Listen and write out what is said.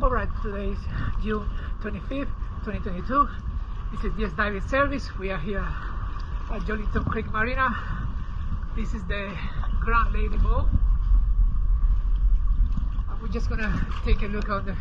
Alright, today is June 25th, 2022. This is DS Diving Service. We are here at Jollington Creek Marina. This is the Grand Lady boat. And we're just gonna take a look on the